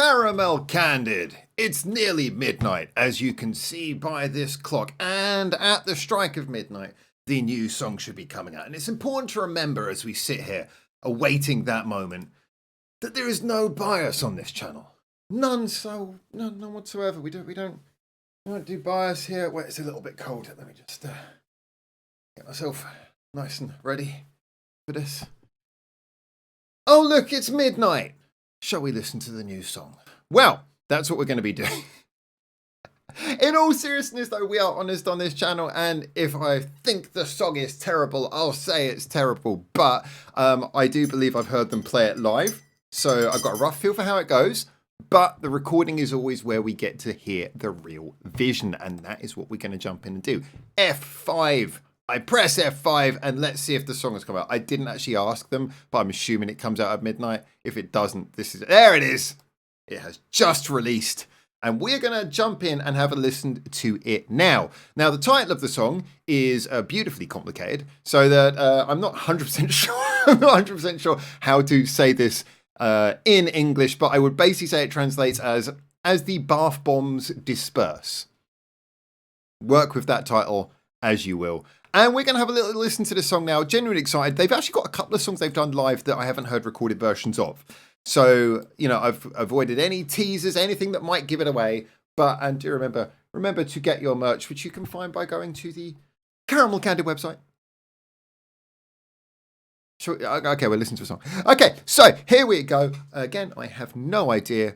Caramel CANDiD. It's nearly midnight, as you can see by this clock, and at the strike of midnight, the new song should be coming out. And it's important to remember as we sit here, awaiting that moment, that there is no bias on this channel. None whatsoever. We don't do bias here. Wait, it's a little bit cold. Let me just get myself nice and ready for this. Oh, look, it's midnight. Shall we listen to the new song? Well, that's what we're going to be doing. In all seriousness, though, we are honest on this channel, and if I think the song is terrible, I'll say it's terrible. But I do believe I've heard them play it live, so I've got a rough feel for how it goes. But the recording is always where we get to hear the real vision, and that is what we're going to jump in and do. F5. I press F5 and let's see if the song has come out. I didn't actually ask them, but I'm assuming it comes out at midnight. If it doesn't, there it is. It has just released. And we're going to jump in and have a listen to it now. Now, the title of the song is beautifully complicated, so that I'm not 100% sure. I'm not 100% sure how to say this in English, but I would basically say it translates as the bath bombs disperse. Work with that title as you will. And we're going to have a little listen to the song now. Genuinely excited. They've actually got a couple of songs they've done live that I haven't heard recorded versions of. So, you know, I've avoided any teasers, anything that might give it away. And do remember to get your merch, which you can find by going to the Caramel CANDiD website. Sure, okay, we'll listen to a song. Okay, so here we go. Again, I have no idea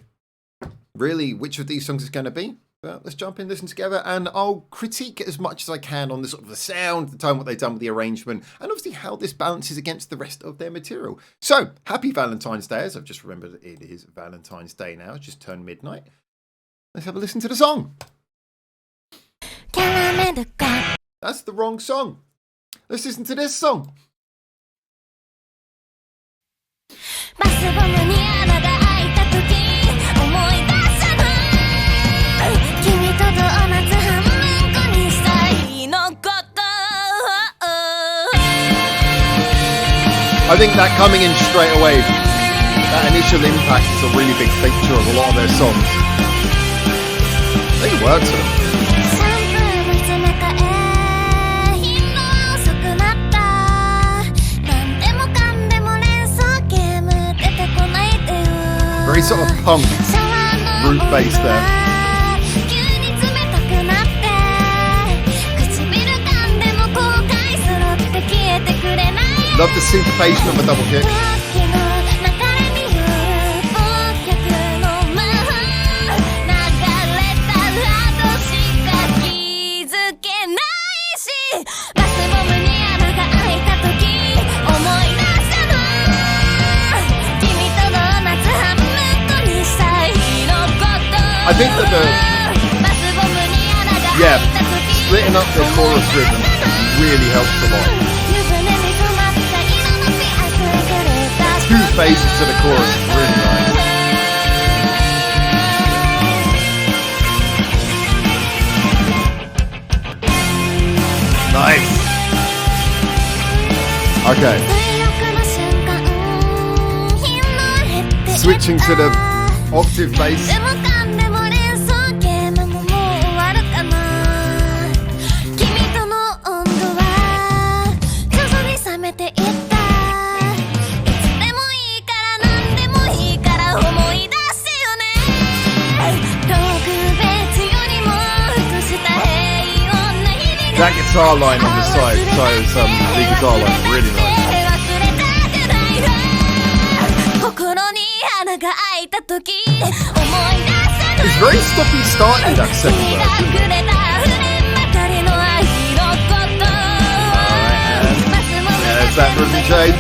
really which of these songs is going to be. Well, let's jump in, listen together, and I'll critique it as much as I can on the sort of the sound, the tone, what they've done with the arrangement, and obviously how this balances against the rest of their material. So, happy Valentine's Day, as I've just remembered that it is Valentine's Day now. It's just turned midnight. Let's have a listen to the song. That's the wrong song. Let's listen to this song. I think that coming in straight away, that initial impact is a really big feature of a lot of their songs. I think it works for them. Very sort of punk, root bass there. Love the syncopation of a double kick. I think that splitting up the chorus rhythm really helps a lot. Two phases to the chorus is really nice. Nice. Okay. Switching to the octave bass. That guitar line on the side, so the guitar line is really nice. It's very stoppy starting that second verse, isn't it? Alright, and there's that rhythm change.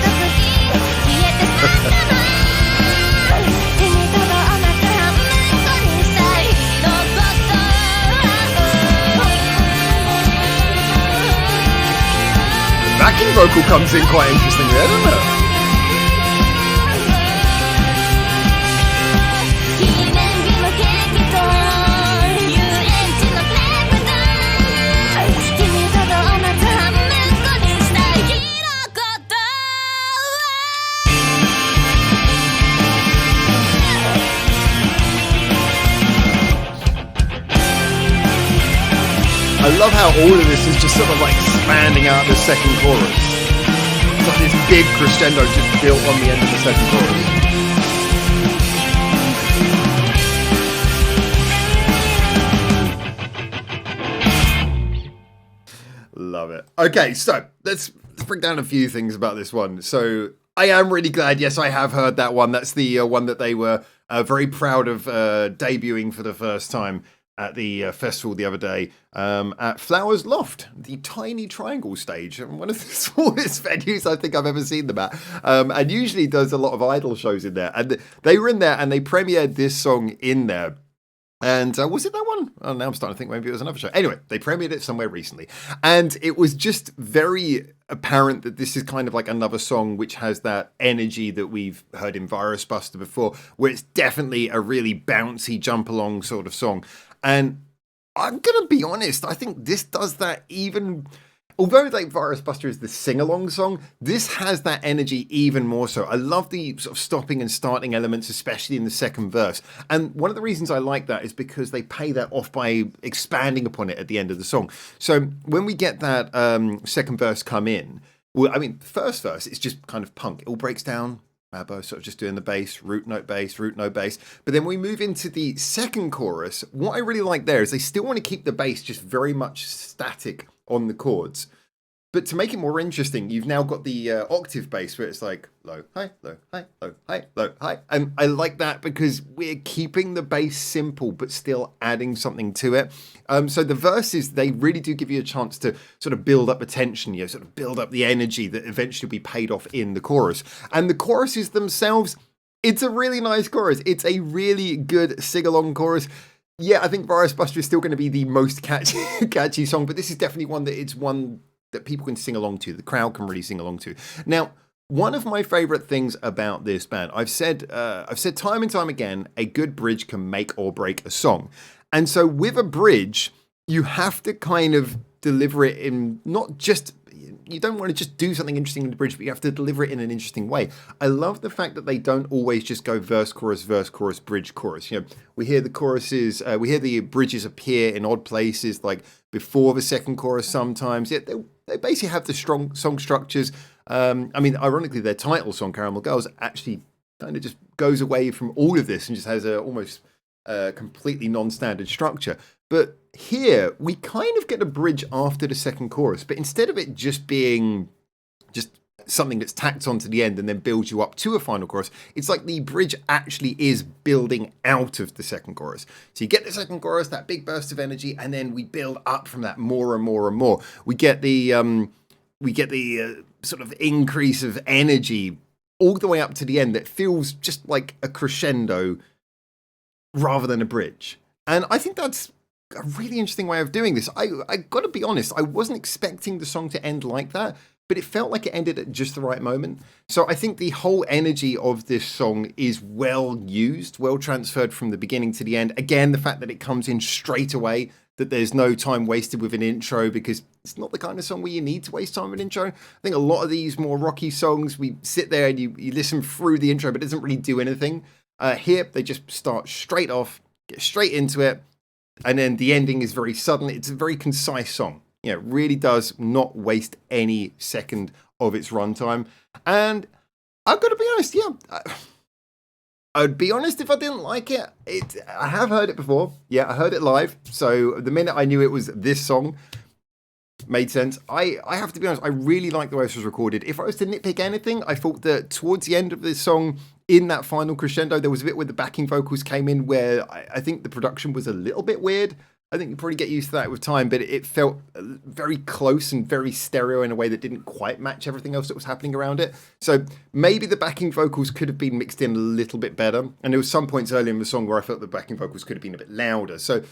Backing vocal comes in quite interesting there, doesn't it? I love how all of this is just sort of like expanding out the second chorus. It's like this big crescendo just built on the end of the second chorus. Love it. Okay, so let's break down a few things about this one. So I am really glad. Yes, I have heard that one. That's the one that they were very proud of debuting for the first time at the festival the other day at Flowers Loft, the tiny triangle stage, one of the smallest venues I think I've ever seen them at, and usually does a lot of idol shows in there. And they were in there and they premiered this song in there. And was it that one? Oh, now I'm starting to think maybe it was another show. Anyway, they premiered it somewhere recently. And it was just very apparent that this is kind of like another song which has that energy that we've heard in Virus Buster before, where it's definitely a really bouncy, jump along sort of song. And I'm going to be honest, I think this does that even... Although like Virus Buster is the sing-along song, this has that energy even more so. I love the sort of stopping and starting elements, especially in the second verse. And one of the reasons I like that is because they pay that off by expanding upon it at the end of the song. So when we get that second verse come in, well, I mean, the first verse, it's just kind of punk. It all breaks down. Both sort of just doing the bass, root note bass. But then we move into the second chorus. What I really like there is they still want to keep the bass just very much static on the chords. But to make it more interesting, you've now got the octave bass where it's like low, high, low, high, low, high, low, high. And I like that because we're keeping the bass simple, but still adding something to it. So the verses, they really do give you a chance to sort of build up the tension, you know, sort of build up the energy that eventually will be paid off in the chorus. And the choruses themselves, it's a really nice chorus. It's a really good sing-along chorus. Yeah, I think Virus Buster is still going to be the most catchy song, but this is definitely one that people can sing along to. The crowd can really sing along to. Now, one of my favorite things about this band, I've said time and time again, a good bridge can make or break a song. And so with a bridge, you have to kind of deliver it in not just... You don't want to just do something interesting in the bridge, but you have to deliver it in an interesting way. I love the fact that they don't always just go verse, chorus, bridge, chorus. You know, we hear the choruses, we hear the bridges appear in odd places, like before the second chorus sometimes. Yeah, they basically have the strong song structures. I mean, ironically, their title song, Caramel Girls, actually kind of just goes away from all of this and just has a almost completely non-standard structure. But here, we kind of get a bridge after the second chorus, but instead of it just being just something that's tacked onto the end and then builds you up to a final chorus, it's like the bridge actually is building out of the second chorus. So you get the second chorus, that big burst of energy, and then we build up from that more and more and more. We get the sort of increase of energy all the way up to the end that feels just like a crescendo rather than a bridge. And I think that's a really interesting way of doing this. I got to be honest, I wasn't expecting the song to end like that, but it felt like it ended at just the right moment. So I think the whole energy of this song is well used, well transferred from the beginning to the end. Again, the fact that it comes in straight away, that there's no time wasted with an intro, because it's not the kind of song where you need to waste time with an intro. I think a lot of these more rocky songs, we sit there and you listen through the intro, but it doesn't really do anything. Here, they just start straight off, get straight into it, and then the ending is very sudden. It's a very concise song. You know, it really does not waste any second of its runtime. And I've got to be honest, yeah, I'd be honest if I didn't like it. I have heard it before. Yeah, I heard it live. So the minute I knew it was this song, made sense. I have to be honest, I really like the way this was recorded. If I was to nitpick anything, I thought that towards the end of this song, in that final crescendo, there was a bit where the backing vocals came in where I think the production was a little bit weird. I think you probably get used to that with time, but it felt very close and very stereo in a way that didn't quite match everything else that was happening around it. So maybe the backing vocals could have been mixed in a little bit better. And there was some points earlier in the song where I felt the backing vocals could have been a bit louder. So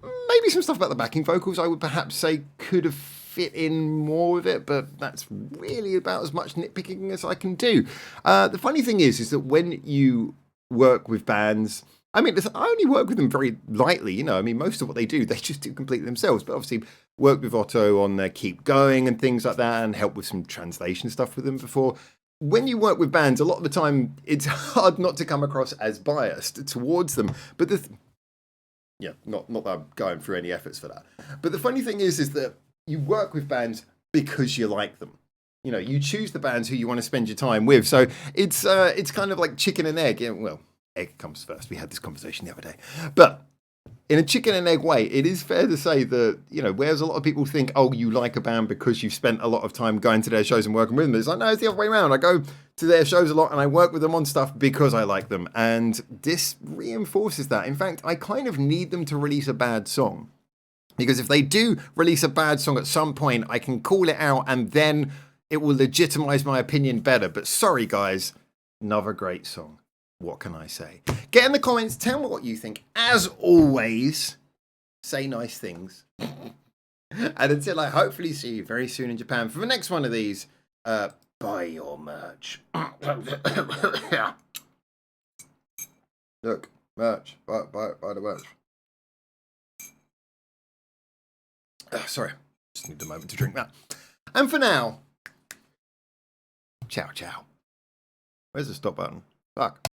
maybe some stuff about the backing vocals I would perhaps say could have fit in more with it, but that's really about as much nitpicking as I can do. The funny thing is that when you work with bands, I mean, I only work with them very lightly, you know. I mean, most of what they do, they just do completely themselves. But obviously, worked with Otto on their Keep Going and things like that, and helped with some translation stuff with them before. When you work with bands, a lot of the time, it's hard not to come across as biased towards them. But yeah, not that I'm going through any efforts for that. But the funny thing is that you work with bands because you like them. You know, you choose the bands who you want to spend your time with. So it's kind of like chicken and egg. Yeah, well, egg comes first. We had this conversation the other day. But in a chicken and egg way, it is fair to say that, you know, whereas a lot of people think, oh, you like a band because you've spent a lot of time going to their shows and working with them. It's like, no, it's the other way around. I go to their shows a lot and I work with them on stuff because I like them. And this reinforces that. In fact, I kind of need them to release a bad song. Because if they do release a bad song at some point, I can call it out and then it will legitimize my opinion better. But sorry, guys, another great song. What can I say? Get in the comments, tell me what you think. As always, say nice things. And until I hopefully see you very soon in Japan for the next one of these, buy your merch. Look, merch. Buy the merch. Sorry, just need a moment to drink that. And for now, ciao, ciao. Where's the stop button? Fuck.